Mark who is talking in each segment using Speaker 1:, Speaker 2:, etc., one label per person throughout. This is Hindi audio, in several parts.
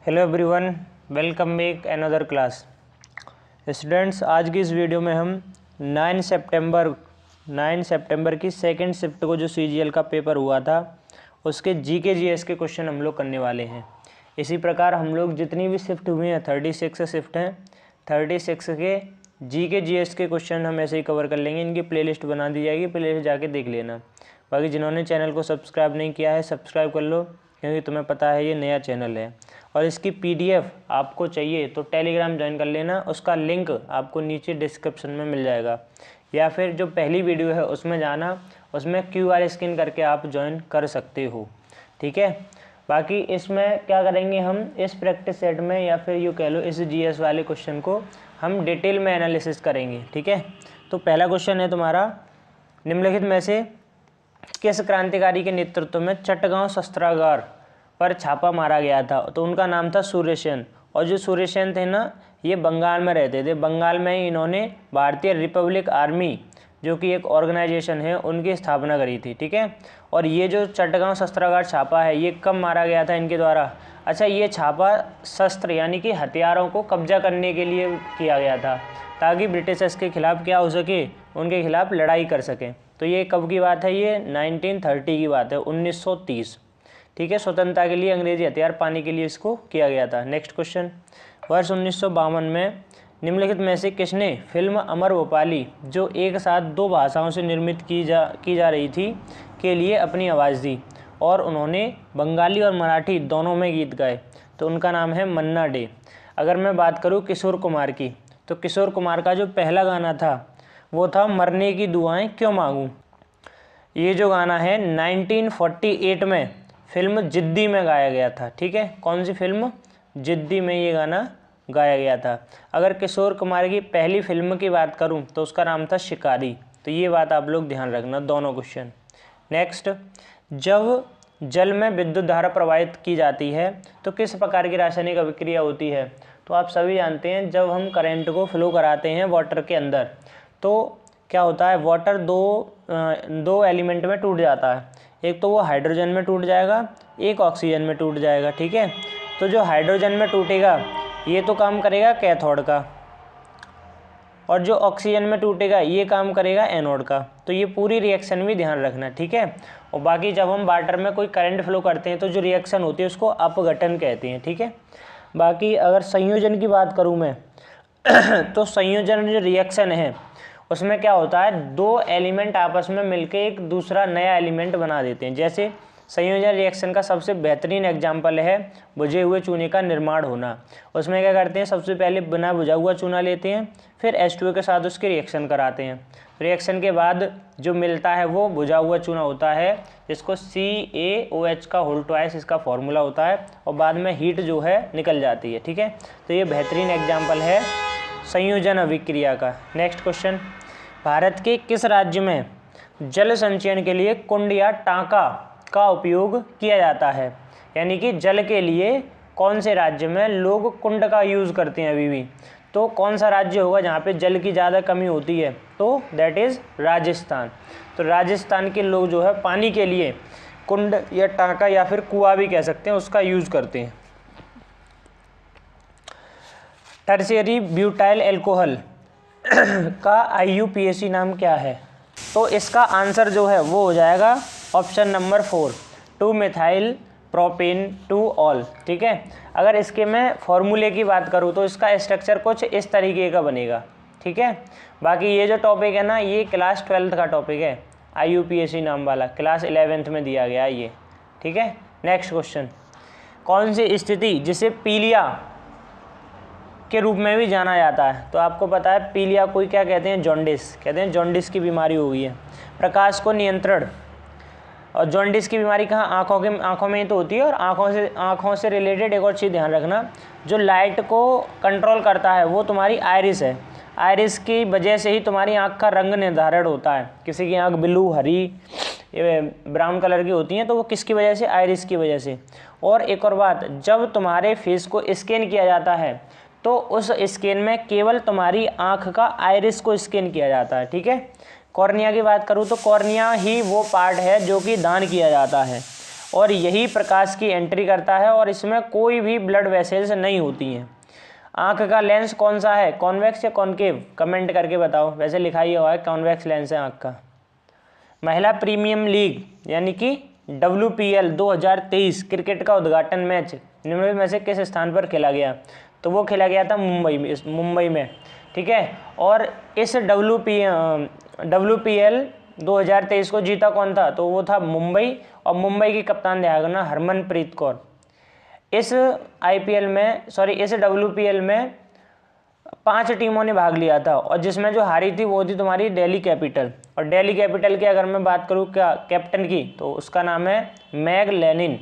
Speaker 1: Hello everyone, welcome back another class. Students, आज की इस वीडियो में हम 9 सितंबर की सेकंड शिफ्ट को जो सीजीएल का पेपर हुआ था उसके जीके जीएस के क्वेश्चन हम लोग करने वाले हैं। इसी प्रकार हम लोग जितनी भी शिफ्ट हुई हैं 36 शिफ्ट हैं, 36 के जीके जीएस के क्वेश्चन हम ऐसे ही कवर कर लेंगे। इनकी प्लेलिस्ट बना दी जाएगी, प्लेलिस्ट जाके देख लेना। बाकी जिन्होंने चैनल को सब्सक्राइब नहीं किया है सब्सक्राइब कर लो, क्योंकि तुम्हें पता है ये नया चैनल है। और इसकी पीडीएफ आपको चाहिए तो टेलीग्राम ज्वाइन कर लेना, उसका लिंक आपको नीचे डिस्क्रिप्शन में मिल जाएगा, या फिर जो पहली वीडियो है उसमें जाना, उसमें QR स्कैन करके आप ज्वाइन कर सकते हो। ठीक है। बाकी इसमें क्या करेंगे, हम इस प्रैक्टिस सेट में या फिर यूँ कह लो इस जीएस वाले क्वेश्चन को हम डिटेल में एनालिसिस करेंगे। ठीक है। तो पहला क्वेश्चन है तुम्हारा, निम्नलिखित में से किस क्रांतिकारी के नेतृत्व में चटगांव शस्त्रागार पर छापा मारा गया था? तो उनका नाम था सूर्य सेन। और जो सूर्य सेन थे ना, ये बंगाल में रहते थे। बंगाल में ही इन्होंने भारतीय रिपब्लिक आर्मी जो कि एक ऑर्गेनाइजेशन है उनकी स्थापना करी थी। ठीक है। और ये जो चटगांव शस्त्रागार छापा है ये कब मारा गया था इनके द्वारा? अच्छा, ये छापा शस्त्र यानी कि हथियारों को कब्जा करने के लिए किया गया था, ताकि ब्रिटिशर्स के खिलाफ क्या हो सके, उनके खिलाफ लड़ाई कर सकें। तो ये कब की बात है? ये 1930 की बात है, 1930। ठीक है। स्वतंत्रता के लिए अंग्रेजी हथियार पाने के लिए इसको किया गया था। नेक्स्ट क्वेश्चन, वर्ष 1952 में निम्नलिखित में से किसने फिल्म अमर भोपाली जो एक साथ 2 भाषाओं से निर्मित की जा रही थी के लिए अपनी आवाज़ दी? और उन्होंने बंगाली और मराठी दोनों में गीत गाए। तो उनका नाम है मन्ना डे। अगर मैं बात करूँ किशोर कुमार की, तो किशोर कुमार का जो पहला गाना था वो था मरने की दुआएं क्यों मांगूं। ये जो गाना है 1948 में फिल्म जिद्दी में गाया गया था। ठीक है। कौन सी फिल्म? जिद्दी में ये गाना गाया गया था। अगर किशोर कुमार की पहली फिल्म की बात करूं तो उसका नाम था शिकारी। तो ये बात आप लोग ध्यान रखना, दोनों क्वेश्चन। नेक्स्ट, जब जल में विद्युत धारा प्रवाहित की जाती है तो किस प्रकार की रासायनिक अभिक्रिया होती है? तो आप सभी जानते हैं, जब हम करंट को फ्लो कराते हैं वाटर के अंदर तो क्या होता है, वाटर दो एलिमेंट में टूट जाता है। एक तो वो हाइड्रोजन में टूट जाएगा, एक ऑक्सीजन में टूट जाएगा। ठीक है। तो जो हाइड्रोजन में टूटेगा ये तो काम करेगा कैथोड का, और जो ऑक्सीजन में टूटेगा ये काम करेगा एनोड का। तो ये पूरी रिएक्शन भी ध्यान रखना। ठीक है। और बाकी जब हम वाटर में कोई करंट फ्लो करते हैं तो जो रिएक्शन होती है उसको अपघटन कहते हैं। ठीक है। बाकी अगर संयोजन की बात करूँ मैं तो संयोजन जो रिएक्शन है उसमें क्या होता है, 2 एलिमेंट आपस में मिलकर एक दूसरा नया एलिमेंट बना देते हैं। जैसे संयोजन रिएक्शन का सबसे बेहतरीन एग्जाम्पल है बुझे हुए चूने का निर्माण होना। उसमें क्या करते हैं, सबसे पहले बिना बुझा हुआ चूना लेते हैं, फिर H2O के साथ उसके रिएक्शन कराते हैं। रिएक्शन के बाद जो मिलता है वो बुझा हुआ चूना होता है, जिसको CaOH का होल ट्वाइस इसका फॉर्मूला होता है, और बाद में हीट जो है निकल जाती है। ठीक है। तो ये बेहतरीन एग्जाम्पल है संयोजन अभिक्रिया का। नेक्स्ट क्वेश्चन, भारत के किस राज्य में जल संचयन के लिए कुंड या टांका का उपयोग किया जाता है? यानी कि जल के लिए कौन से राज्य में लोग कुंड का यूज़ करते हैं अभी भी? तो कौन सा राज्य होगा जहाँ पे जल की ज़्यादा कमी होती है? तो दैट इज़ राजस्थान। तो राजस्थान के लोग जो है पानी के लिए कुंड या टांका या फिर कुआं भी कह सकते हैं उसका यूज़ करते हैं। टर्शियरी ब्यूटाइल एल्कोहल का IUPAC नाम क्या है? तो इसका आंसर जो है वो हो जाएगा option number 4, 2 methyl propane 2 all. ठीक है। अगर इसके मैं फॉर्मूले की बात करूँ तो इसका स्ट्रक्चर कुछ इस तरीके का बनेगा। ठीक है। बाकी ये जो टॉपिक है ना, ये क्लास 12th का टॉपिक है, IUPAC नाम वाला, क्लास 11th में दिया गया है ये। ठीक है। नेक्स्ट क्वेश्चन, कौन सी स्थिति जिसे पीलिया के रूप में भी जाना जाता है? तो आपको पता है पीलिया कोई क्या कहते हैं, जॉन्डिस कहते हैं। जॉन्डिस की बीमारी हो गई है। प्रकाश को नियंत्रण, और जॉन्डिस की बीमारी कहाँ, आँखों में ही तो होती है। और आँखों से रिलेटेड एक और चीज़ ध्यान रखना, जो लाइट को कंट्रोल करता है वो तुम्हारी आइरिस है। आइरिस की वजह से ही तुम्हारी आँख का रंग निर्धारण होता है। किसी की आँख ब्लू, हरी, ब्राउन कलर की होती हैं, तो वो किसकी वजह से? आइरिस की वजह से। और एक और बात, जब तुम्हारे फेस को स्कैन किया जाता है तो उस स्कैन में केवल तुम्हारी आँख का आइरिस को स्कैन किया जाता है। ठीक है। कॉर्निया की बात करूँ तो कॉर्निया ही वो पार्ट है जो कि दान किया जाता है, और यही प्रकाश की एंट्री करता है और इसमें कोई भी ब्लड वेसल्स नहीं होती हैं। आँख का लेंस कौन सा है, कॉन्वेक्स या कॉनकेव, कमेंट करके बताओ। वैसे लिखा ही हुआ है कॉन्वेक्स लेंस है आँख का। महिला प्रीमियम लीग यानी कि WPL 2023 क्रिकेट का उद्घाटन मैच निम्नलिखित में से किस स्थान पर खेला गया? तो वो खेला गया था मुंबई में, ठीक है। और इस WPL 2023 को जीता कौन था? तो वो था मुंबई, और मुंबई की कप्तान ध्यान रखना हरमनप्रीत कौर। इस WPL में 5 टीमों ने भाग लिया था और जिसमें जो हारी थी वो थी तुम्हारी दिल्ली कैपिटल। और दिल्ली कैपिटल की अगर मैं बात करूँ क्या कैप्टन की, तो उसका नाम है मैग लेनिन।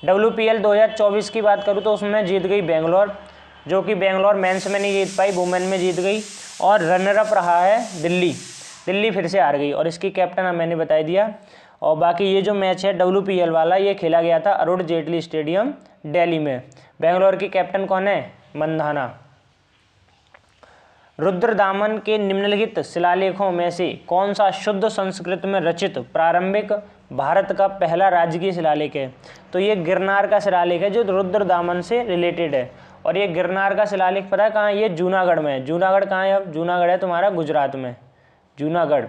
Speaker 1: WPL 2024 की बात करूँ तो उसमें जीत गई बेंगलोर, जो कि बेंगलोर मेंस में नहीं जीत पाई, वुमेन में जीत गई। और रनर अप रहा है दिल्ली फिर से हार गई, और इसकी कैप्टन मैंने बता दिया। और बाकी ये जो मैच है WPL वाला, ये खेला गया था अरुण जेटली स्टेडियम दिल्ली में। बेंगलोर की कैप्टन कौन है? मंधाना। रुद्रदामन के निम्नलिखित शिलालेखों में से कौन सा शुद्ध संस्कृत में रचित प्रारंभिक भारत का पहला राजकीय शिलालेख है? तो ये गिरनार का शिलालेख है जो रुद्रदामन से रिलेटेड है। और ये गिरनार का शिलालेख पता है कहाँ है? ये जूनागढ़ में है। जूनागढ़ कहाँ है? अब जूनागढ़ है तुम्हारा गुजरात में, जूनागढ़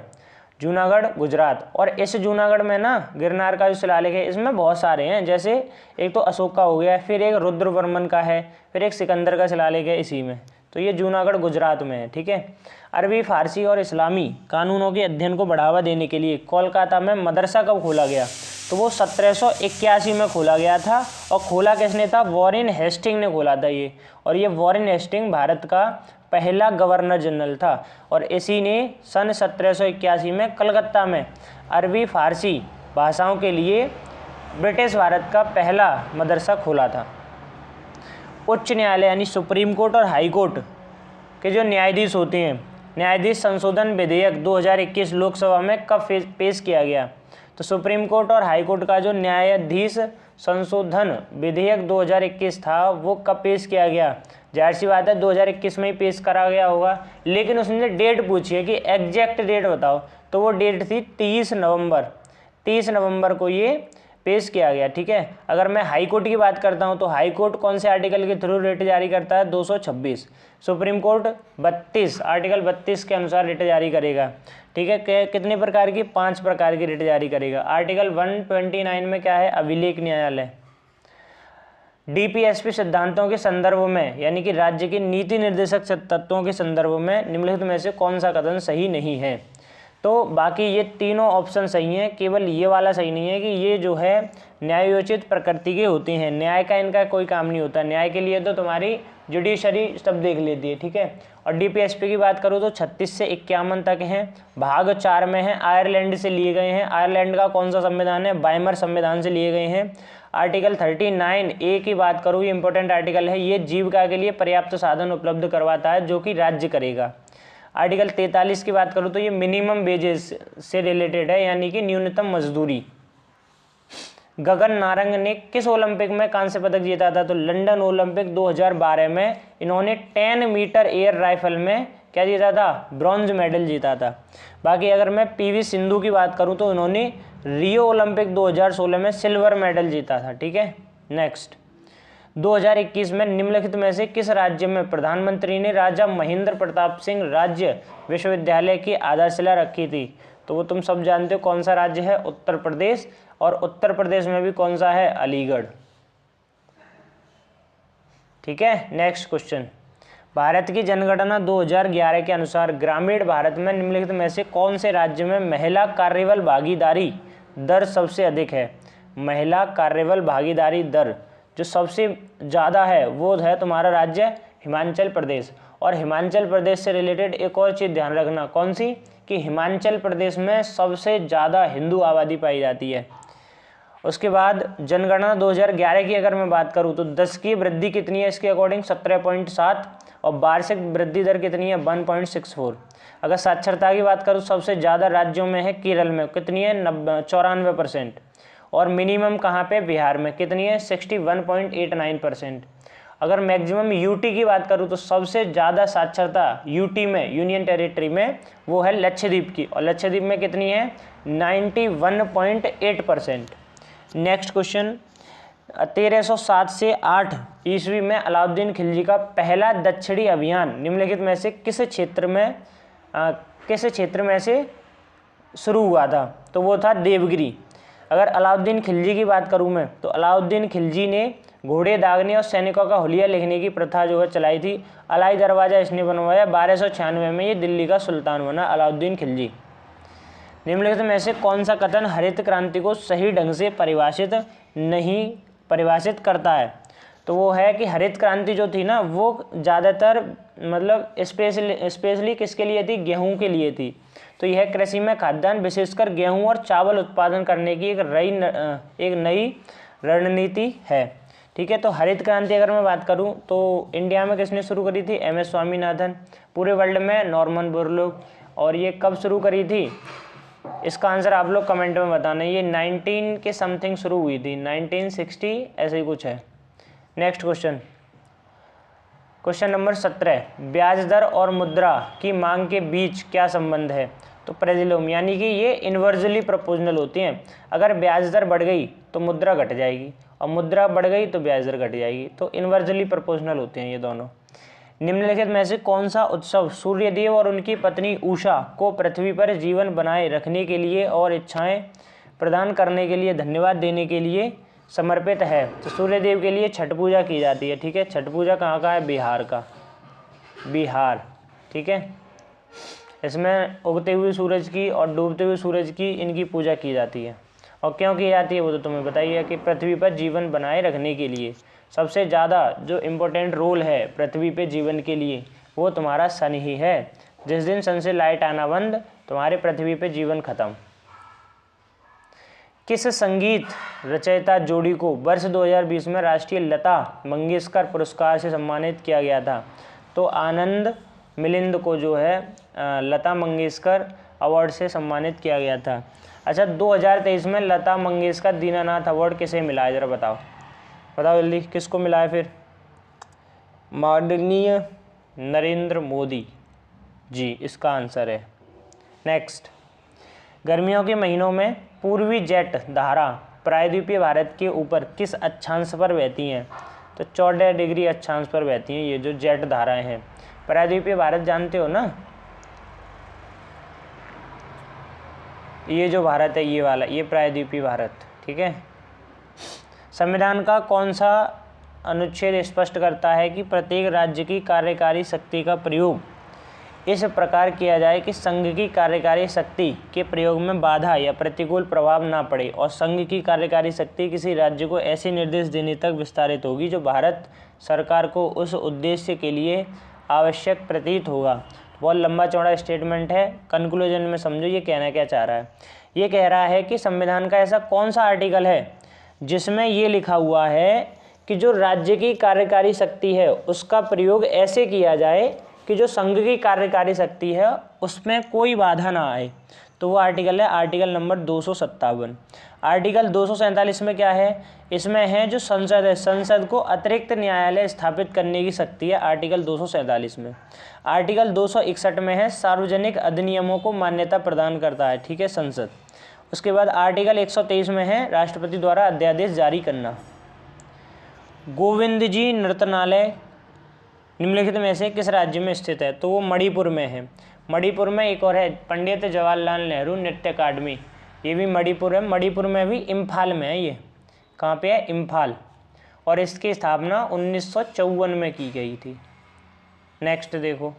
Speaker 1: गुजरात। और इस जूनागढ़ में ना गिरनार का जो शिलालेख है इसमें बहुत सारे हैं, जैसे एक तो अशोक का हो गया, फिर एक रुद्रवर्मन का है, फिर एक सिकंदर का शिलालेख है इसी में। तो ये जूनागढ़ गुजरात में है, ठीक है। अरबी, फारसी और इस्लामी कानूनों के अध्ययन को बढ़ावा देने के लिए कोलकाता में मदरसा कब खोला गया? तो वो 1781 में खोला गया था। और खोला किसने था? वॉरेन हेस्टिंग ने खोला था ये। और ये वॉरेन हेस्टिंग भारत का पहला गवर्नर जनरल था, और इसी ने सन 1781 में कलकत्ता में अरबी फारसी भाषाओं के लिए ब्रिटिश भारत का पहला मदरसा खोला था। उच्च न्यायालय यानी सुप्रीम कोर्ट और हाई कोर्ट के जो न्यायाधीश होते हैं, न्यायाधीश संशोधन विधेयक 2021 लोकसभा में कब पेश किया गया? तो सुप्रीम कोर्ट और हाई कोर्ट का जो न्यायाधीश संशोधन विधेयक 2021 था वो कब पेश किया गया? जाहिर सी बात है 2021 में ही पेश करा गया होगा, लेकिन उसने डेट पूछी है कि एग्जैक्ट डेट बताओ, तो वो डेट थी 30 नवंबर को ये पेश किया गया, ठीक है। अगर मैं हाई कोर्ट की बात करता हूं तो हाई कोर्ट कौन से आर्टिकल के थ्रू रिट जारी करता है? 226। सुप्रीम कोर्ट 32 आर्टिकल 32 के अनुसार रिट जारी करेगा, ठीक है। कितने प्रकार की? 5 प्रकार की रिट जारी करेगा। आर्टिकल 129 में क्या है? अभिलेख न्यायालय। DPSP सिद्धांतों के संदर्भ में यानी कि राज्य की नीति निर्देशक तत्वों के संदर्भ में निम्नलिखित में से कौन सा कथन सही नहीं है? तो बाकी ये तीनों ऑप्शन सही हैं, केवल ये वाला सही नहीं है कि ये जो है न्यायोचित प्रकृति के होते हैं। न्याय का इनका कोई काम नहीं होता। न्याय के लिए तो तुम्हारी जुडिशरी सब देख लेती है, ठीक है। और DPSP की बात करूँ तो 36 से 51 तक हैं। भाग 4 में है, आयरलैंड से लिए गए हैं। आयरलैंड का कौन सा संविधान है? वाइमर संविधान से लिए गए हैं। आर्टिकल 39A की बात करूँ, ये इंपॉर्टेंट आर्टिकल है। ये जीविका के लिए पर्याप्त साधन उपलब्ध करवाता है जो कि राज्य करेगा। आर्टिकल 43 की बात करूँ तो ये मिनिमम वेजेस से रिलेटेड है, यानी कि न्यूनतम मजदूरी। गगन नारंग ने किस ओलंपिक में कांस्य पदक जीता था? तो लंदन ओलंपिक 2012 में इन्होंने 10 मीटर एयर राइफल में क्या जीता था? ब्रॉन्ज मेडल जीता था। बाकी अगर मैं PV सिंधु की बात करूं तो इन्होंने रियो ओलंपिक 2016 में सिल्वर मेडल जीता था, ठीक है। नेक्स्ट, 2021 में निम्नलिखित में से किस राज्य में प्रधानमंत्री ने राजा महेंद्र प्रताप सिंह राज्य विश्वविद्यालय की आधारशिला रखी थी? तो वो तुम सब जानते हो कौन सा राज्य है? उत्तर प्रदेश। और उत्तर प्रदेश में भी कौन सा है? अलीगढ़, ठीक है। नेक्स्ट क्वेश्चन, भारत की जनगणना 2011 के अनुसार ग्रामीण भारत में निम्नलिखित में से कौन से राज्य में महिला कार्यबल भागीदारी दर सबसे अधिक है? महिला कार्यबल भागीदारी दर जो सबसे ज़्यादा है वो है तुम्हारा राज्य हिमाचल प्रदेश। और हिमाचल प्रदेश से रिलेटेड एक और चीज़ ध्यान रखना, कौन सी? कि हिमाचल प्रदेश में सबसे ज़्यादा हिंदू आबादी पाई जाती है। उसके बाद जनगणना 2011 की अगर मैं बात करूं तो दशकीय वृद्धि कितनी है इसके अकॉर्डिंग? 17.7। और वार्षिक वृद्धि दर कितनी है? 1.64। अगर साक्षरता की बात करूं सबसे ज़्यादा राज्यों में है केरल में, कितनी है? 94%। और मिनिमम कहाँ पे? बिहार में, कितनी है? 61.89%। अगर मैक्सिमम यूटी की बात करूँ तो सबसे ज़्यादा साक्षरता यूटी में, यूनियन टेरिटरी में, वो है लक्षद्वीप की। और लक्षद्वीप में कितनी है? 91.8%। नेक्स्ट क्वेश्चन, 1307 से 8 ईस्वी में अलाउद्दीन खिलजी का पहला दक्षिणी अभियान निम्नलिखित में से किस क्षेत्र में से शुरू हुआ था? तो वो था देवगिरी। अगर अलाउद्दीन खिलजी की बात करूं मैं, तो अलाउद्दीन खिलजी ने घोड़े दागने और सैनिकों का हुलिया लिखने की प्रथा जो है चलाई थी। अलाई दरवाज़ा इसने बनवाया। 1296 में ये दिल्ली का सुल्तान बना अलाउद्दीन खिलजी। निम्नलिखित में से कौन सा कथन हरित क्रांति को सही ढंग से परिभाषित करता है? तो वो है कि हरित क्रांति जो थी ना, वो ज़्यादातर मतलब स्पेशली किसके लिए थी? गेहूं के लिए थी। तो यह कृषि में खाद्यान्न विशेषकर गेहूं और चावल उत्पादन करने की एक नई रणनीति है। ठीक है, तो हरित क्रांति अगर मैं बात करूं तो इंडिया में किसने शुरू करी थी? MS स्वामीनाथन। पूरे वर्ल्ड में नॉर्मन बोरलॉग। और ये कब शुरू करी थी? इसका आंसर आप लोग कमेंट में बताना। ये 19 के समथिंग शुरू हुई थी, 1960 ऐसे ही कुछ है। नेक्स्ट क्वेश्चन, क्वेश्चन नंबर 17, ब्याज दर और मुद्रा की मांग के बीच क्या संबंध है? तो प्रेजिलोम, यानी कि ये इन्वर्सली प्रोपोर्शनल होती हैं। अगर ब्याज दर बढ़ गई तो मुद्रा घट जाएगी, और मुद्रा बढ़ गई तो ब्याज दर घट जाएगी। तो इन्वर्सली प्रोपोर्शनल होते हैं ये दोनों। निम्नलिखित में से कौन सा उत्सव सूर्यदेव और उनकी पत्नी उषा को पृथ्वी पर जीवन बनाए रखने के लिए और इच्छाएं प्रदान करने के लिए धन्यवाद देने के लिए समर्पित है? तो सूर्यदेव के लिए छठ पूजा की जाती है। ठीक है, छठ पूजा कहाँ का है? बिहार का, बिहार। ठीक है, इसमें उगते हुए सूरज की और डूबते हुए सूरज की इनकी पूजा की जाती है। और क्यों की जाती है वो तो तुम्हें बताइए कि पृथ्वी पर जीवन बनाए रखने के लिए। सबसे ज़्यादा जो इम्पोर्टेंट रोल है पृथ्वी पे जीवन के लिए वो तुम्हारा सन ही है। जिस दिन सन से लाइट आना बंद, तुम्हारे पृथ्वी पे जीवन खत्म। किस संगीत रचयिता जोड़ी को वर्ष 2020 में राष्ट्रीय लता मंगेशकर पुरस्कार से सम्मानित किया गया था? तो आनंद मिलिंद को जो है लता मंगेशकर अवार्ड से सम्मानित किया गया था। अच्छा, 2023 में लता मंगेशकर दीनानाथ अवार्ड किसे मिला है? ज़रा बताओ जल्दी, किसको मिला है फिर? माननीय नरेंद्र मोदी जी इसका आंसर है। नेक्स्ट, गर्मियों के महीनों में पूर्वी जेट धारा प्रायद्वीपीय भारत के ऊपर किस अक्षांश पर बहती हैं? तो 14 डिग्री अक्षांश पर बहती हैं ये जो जेट धाराएं हैं। प्रायद्वीपीय भारत जानते हो ना, ये जो भारत है ये वाला, ये प्रायद्वीपीय भारत। ठीक है, संविधान का कौन सा अनुच्छेद स्पष्ट करता है कि प्रत्येक राज्य की कार्यकारी शक्ति का प्रयोग इस प्रकार किया जाए कि संघ की कार्यकारी शक्ति के प्रयोग में बाधा या प्रतिकूल प्रभाव ना पड़े, और संघ की कार्यकारी शक्ति किसी राज्य को ऐसे निर्देश देने तक विस्तारित होगी जो भारत सरकार को उस उद्देश्य के लिए आवश्यक प्रतीत होगा? बहुत लंबा चौड़ा स्टेटमेंट है, कंक्लूजन में समझो ये कहना क्या चाह रहा है। ये कह रहा है कि संविधान का ऐसा कौन सा आर्टिकल है जिसमें ये लिखा हुआ है कि जो राज्य की कार्यकारी शक्ति है उसका प्रयोग ऐसे किया जाए कि जो संघ की कार्यकारी शक्ति है उसमें कोई बाधा ना आए। तो वो आर्टिकल है आर्टिकल नंबर 257। आर्टिकल 247 में क्या है? इसमें है जो संसद है, संसद को अतिरिक्त न्यायालय स्थापित करने की शक्ति है आर्टिकल 247 में। आर्टिकल 261 में है सार्वजनिक अधिनियमों को मान्यता प्रदान करता है, ठीक है, संसद। उसके बाद आर्टिकल 123 में है राष्ट्रपति द्वारा अध्यादेश जारी करना। गोविंद जी नृत्यनालय निम्नलिखित में से किस राज्य में स्थित है? तो वो मणिपुर में है। मणिपुर में एक और है पंडित जवाहरलाल नेहरू नृत्य अकादमी, ये भी मणिपुर है। मणिपुर में भी इम्फाल में है। ये कहाँ पे है? इम्फाल। और इसकी स्थापना 1954 में की गई थी। नेक्स्ट देखो,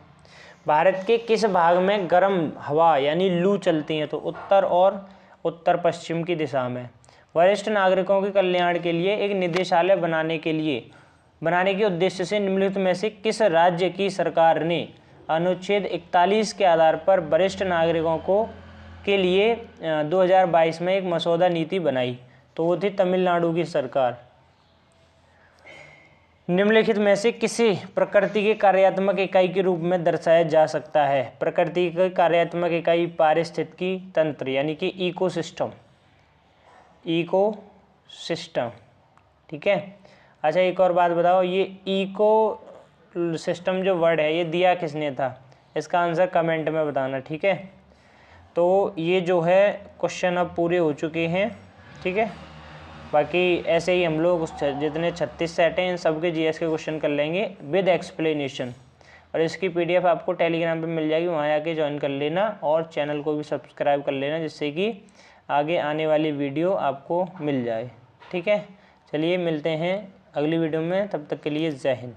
Speaker 1: भारत के किस भाग में गर्म हवा यानी लू चलती है? तो उत्तर और उत्तर पश्चिम की दिशा में। वरिष्ठ नागरिकों के कल्याण के लिए एक निदेशालय बनाने के उद्देश्य से निम्नलिखित में से किस राज्य की सरकार ने अनुच्छेद 41 के आधार पर वरिष्ठ नागरिकों के लिए 2022 में एक मसौदा नीति बनाई? तो वो थी तमिलनाडु की सरकार। निम्नलिखित में से किसे प्रकृति के कार्यात्मक इकाई के रूप में दर्शाया जा सकता है? प्रकृति की कार्यात्मक इकाई पारिस्थितिकी तंत्र यानी कि इकोसिस्टम, ठीक है। अच्छा, एक और बात बताओ, ये इको सिस्टम जो वर्ड है ये दिया किसने था? इसका आंसर कमेंट में बताना, ठीक है। तो ये जो है क्वेश्चन अब पूरे हो चुके हैं, ठीक है। बाकी ऐसे ही हम लोग जितने 36 सेट हैं इन सब के जीएस के क्वेश्चन कर लेंगे विद एक्सप्लेनेशन। और इसकी पीडीएफ आपको टेलीग्राम पे मिल जाएगी, वहाँ आके ज्वाइन कर लेना और चैनल को भी सब्सक्राइब कर लेना, जिससे कि आगे आने वाली वीडियो आपको मिल जाए। ठीक है, चलिए मिलते हैं अगली वीडियो में, तब तक के लिए जय हिंद।